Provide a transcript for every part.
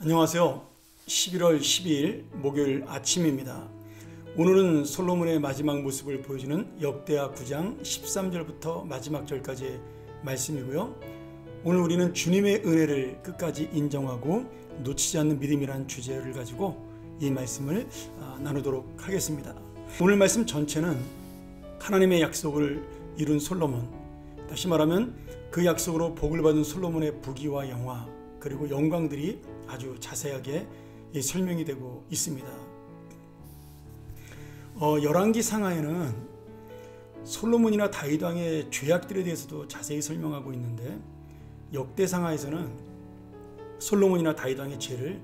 안녕하세요. 11월 12일 목요일 아침입니다. 오늘은 솔로몬의 마지막 모습을 보여주는 역대하 9장 13절부터 마지막 절까지의 말씀이고요. 오늘 우리는 주님의 은혜를 끝까지 인정하고 놓치지 않는 믿음이라는 주제를 가지고 이 말씀을 나누도록 하겠습니다. 오늘 말씀 전체는 하나님의 약속을 이룬 솔로몬, 다시 말하면 그 약속으로 복을 받은 솔로몬의 부귀와 영화 그리고 영광들이 아주 자세하게 설명이 되고 있습니다. 열왕기 상하에는 솔로몬이나 다윗 왕의 죄악들에 대해서도 자세히 설명하고 있는데, 역대 상하에서는 솔로몬이나 다윗 왕의 죄를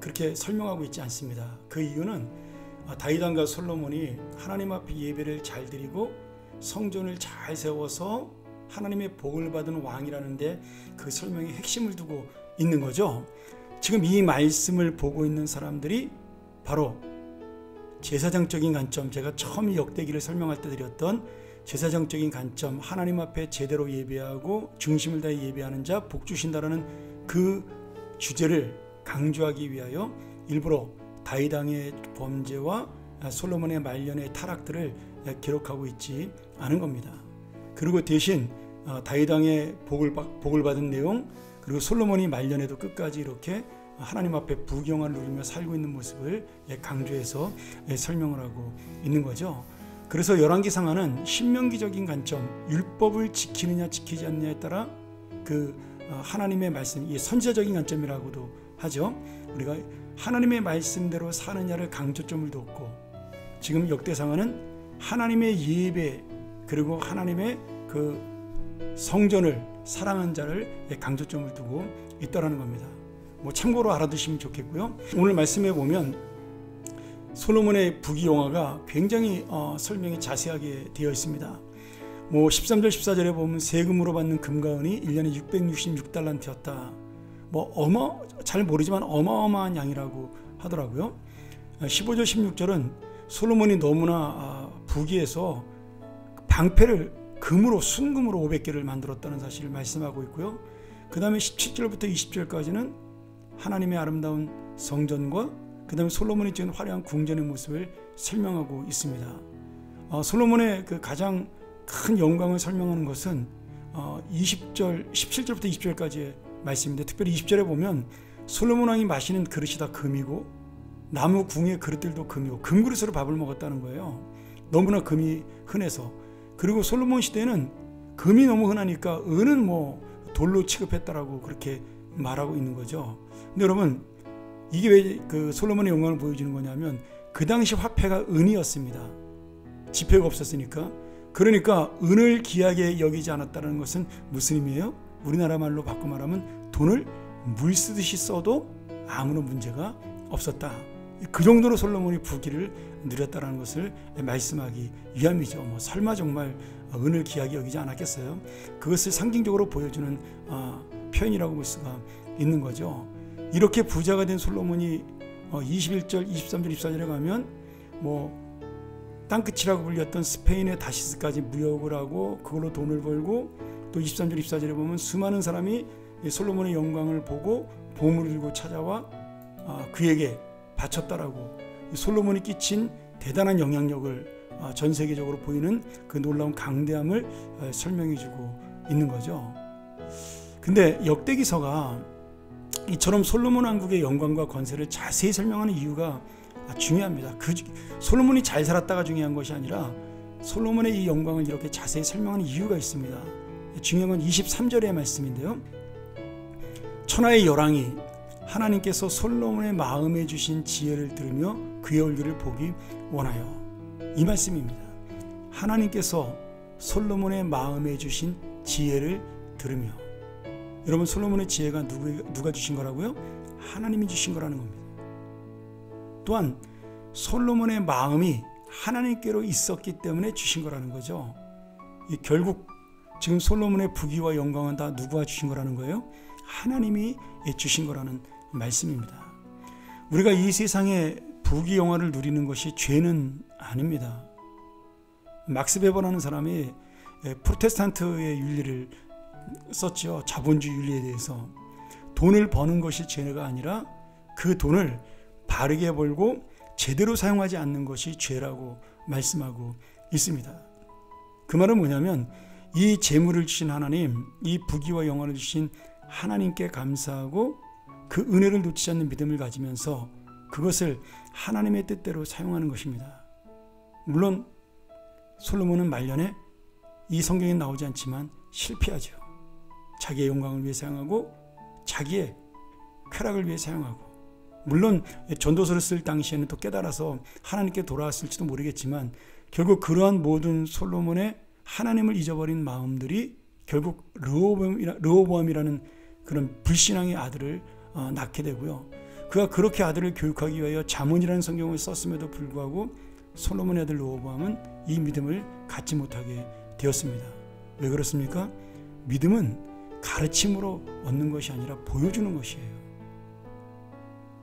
그렇게 설명하고 있지 않습니다. 그 이유는 다윗 왕과 솔로몬이 하나님 앞에 예배를 잘 드리고 성전을 잘 세워서 하나님의 복을 받은 왕이라는데 그 설명의 핵심을 두고 있는 거죠. 지금 이 말씀을 보고 있는 사람들이 바로 제사장적인 관점, 제가 처음 역대기를 설명할 때 드렸던 제사장적인 관점, 하나님 앞에 제대로 예배하고 중심을 다해 예배하는 자 복 주신다라는 그 주제를 강조하기 위하여 일부러 다윗 왕의 범죄와 솔로몬의 말년의 타락들을 기록하고 있지 않은 겁니다. 그리고 대신 다윗 왕의 복을 받은 내용, 그리고 솔로몬이 말년에도 끝까지 이렇게 하나님 앞에 부귀영화를 누리며 살고 있는 모습을 강조해서 설명을 하고 있는 거죠. 그래서 열왕기 상하는 신명기적인 관점, 율법을 지키느냐 지키지 않느냐에 따라 그 하나님의 말씀, 이 선지자적인 관점이라고도 하죠. 우리가 하나님의 말씀대로 사느냐를 강조점을 뒀고, 지금 역대상하는 하나님의 예배 그리고 하나님의 그 성전을 사랑한 자를 강조점을 두고 있다라는 겁니다. 참고로 알아두시면 좋겠고요. 오늘 말씀에 보면 솔로몬의 부귀영화가 굉장히 설명이 자세하게 되어 있습니다. 13절 14절에 보면 세금으로 받는 금과 은이 1년에 666달란트였다. 잘 모르지만 어마어마한 양이라고 하더라고요. 15절 16절은 솔로몬이 너무나 부귀해서 방패를 금으로, 순금으로 500개를 만들었다는 사실을 말씀하고 있고요. 그 다음에 17절부터 20절까지는 하나님의 아름다운 성전과 그 다음에 솔로몬이 지은 화려한 궁전의 모습을 설명하고 있습니다. 솔로몬의 그 가장 큰 영광을 설명하는 것은 17절부터 20절까지의 말씀인데, 특별히 20절에 보면 솔로몬 왕이 마시는 그릇이 다 금이고 나무 궁의 그릇들도 금이고 금그릇으로 밥을 먹었다는 거예요. 너무나 금이 흔해서. 그리고 솔로몬 시대에는 금이 너무 흔하니까 은은 돌로 취급했다라고 그렇게 말하고 있는 거죠. 근데 여러분, 이게 왜 그 솔로몬의 영광을 보여주는 거냐면, 그 당시 화폐가 은이었습니다. 지폐가 없었으니까. 그러니까 은을 귀하게 여기지 않았다는 것은 무슨 의미예요? 우리나라 말로 바꿔 말하면 돈을 물 쓰듯이 써도 아무런 문제가 없었다. 그 정도로 솔로몬이 부귀를 누렸다는 것을 말씀하기 위함이죠. 설마 정말 은을 귀하게 여기지 않았겠어요? 그것을 상징적으로 보여주는 표현이라고 볼 수가 있는 거죠. 이렇게 부자가 된 솔로몬이 21절, 23절, 24절에 가면 땅끝이라고 불렸던 스페인의 다시스까지 무역을 하고 그걸로 돈을 벌고, 또 23절, 24절에 보면 수많은 사람이 솔로몬의 영광을 보고 보물을 들고 찾아와 그에게 바쳤다라고, 솔로몬이 끼친 대단한 영향력을 전 세계적으로 보이는 그 놀라운 강대함을 설명해주고 있는 거죠. 근데 역대기서가 이처럼 솔로몬 왕국의 영광과 권세를 자세히 설명하는 이유가 중요합니다. 솔로몬이 잘 살았다가 중요한 것이 아니라 솔로몬의 이 영광을 이렇게 자세히 설명하는 이유가 있습니다. 중요한 건 23절의 말씀인데요. 천하의 열왕이 하나님께서 솔로몬의 마음에 주신 지혜를 들으며 그의 얼굴을 보기 원하여, 이 말씀입니다. 하나님께서 솔로몬의 마음에 주신 지혜를 들으며, 여러분, 솔로몬의 지혜가 누가 주신 거라고요? 하나님이 주신 거라는 겁니다. 또한 솔로몬의 마음이 하나님께로 있었기 때문에 주신 거라는 거죠. 결국 지금 솔로몬의 부귀와 영광은 다 누가 주신 거라는 거예요? 하나님이 주신 거라는 말씀입니다. 우리가 이 세상에 부귀 영화를 누리는 것이 죄는 아닙니다. 막스 베버라는 사람이 프로테스탄트의 윤리를 썼죠. 자본주의 윤리에 대해서 돈을 버는 것이 죄가 아니라 그 돈을 바르게 벌고 제대로 사용하지 않는 것이 죄라고 말씀하고 있습니다. 그 말은 뭐냐면 이 재물을 주신 하나님, 이 부귀와 영화를 주신 하나님께 감사하고 그 은혜를 놓치지 않는 믿음을 가지면서 그것을 하나님의 뜻대로 사용하는 것입니다. 물론 솔로몬은 말년에 이 성경에 나오지 않지만 실패하죠. 자기의 영광을 위해 사용하고 자기의 쾌락을 위해 사용하고, 물론 전도서를 쓸 당시에는 또 깨달아서 하나님께 돌아왔을지도 모르겠지만 결국 그러한 모든 솔로몬의 하나님을 잊어버린 마음들이 결국 르호보암이라는 그런 불신앙의 아들을 낳게 되고요. 그가 그렇게 아들을 교육하기 위하여 잠언이라는 성경을 썼음에도 불구하고 솔로몬의 아들 르호보암은 이 믿음을 갖지 못하게 되었습니다. 왜 그렇습니까? 믿음은 가르침으로 얻는 것이 아니라 보여주는 것이에요.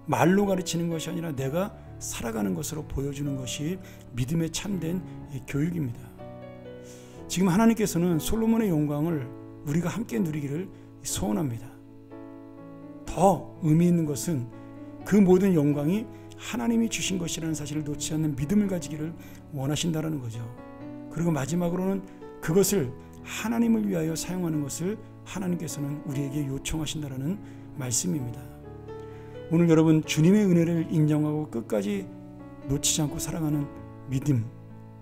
말로 가르치는 것이 아니라 내가 살아가는 것으로 보여주는 것이 믿음의 참된 교육입니다. 지금 하나님께서는 솔로몬의 영광을 우리가 함께 누리기를 소원합니다. 더 의미 있는 것은 그 모든 영광이 하나님이 주신 것이라는 사실을 놓지 않는 믿음을 가지기를 원하신다는 거죠. 그리고 마지막으로는 그것을 하나님을 위하여 사용하는 것을 하나님께서는 우리에게 요청하신다는 말씀입니다. 오늘 여러분 주님의 은혜를 인정하고 끝까지 놓치지 않고 살아가는 믿음,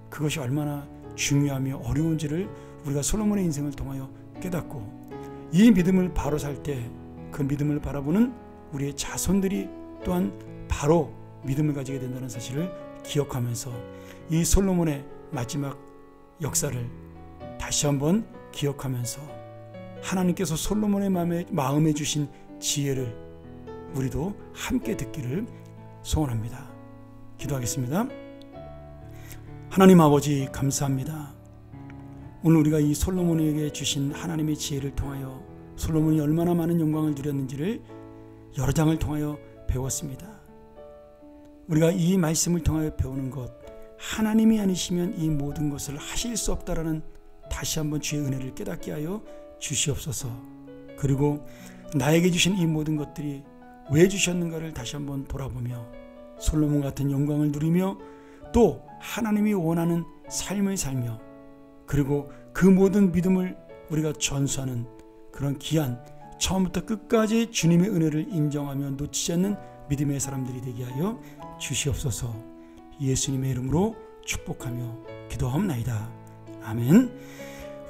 그것이 얼마나 중요하며 어려운지를 우리가 솔로몬의 인생을 통하여 깨닫고, 이 믿음을 바로 살 때 그 믿음을 바라보는 우리의 자손들이 또한 바로 믿음을 가지게 된다는 사실을 기억하면서 이 솔로몬의 마지막 역사를 다시 한번 기억하면서 하나님께서 솔로몬의 마음에 주신 지혜를 우리도 함께 듣기를 소원합니다. 기도하겠습니다. 하나님 아버지 감사합니다. 오늘 우리가 이 솔로몬에게 주신 하나님의 지혜를 통하여 솔로몬이 얼마나 많은 영광을 누렸는지를 여러 장을 통하여 배웠습니다. 우리가 이 말씀을 통하여 배우는 것, 하나님이 아니시면 이 모든 것을 하실 수 없다라는 다시 한번 주의 은혜를 깨닫게 하여 주시옵소서. 그리고 나에게 주신 이 모든 것들이 왜 주셨는가를 다시 한번 돌아보며 솔로몬 같은 영광을 누리며 또 하나님이 원하는 삶을 살며, 그리고 그 모든 믿음을 우리가 전수하는 그런 귀한 처음부터 끝까지 주님의 은혜를 인정하며 놓치지 않는 믿음의 사람들이 되게 하여 주시옵소서. 예수님의 이름으로 축복하며 기도하옵나이다. 아멘.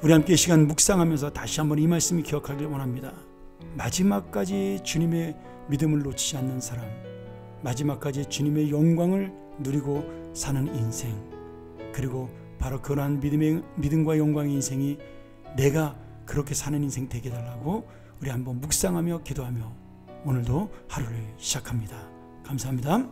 우리 함께 이 시간 묵상하면서 다시 한번 이 말씀을 기억하길 원합니다. 마지막까지 주님의 믿음을 놓치지 않는 사람, 마지막까지 주님의 영광을 누리고 사는 인생, 그리고 바로 그러한 믿음과 영광의 인생이 내가 그렇게 사는 인생 되게 해달라고 우리 한번 묵상하며 기도하며 오늘도 하루를 시작합니다. 감사합니다.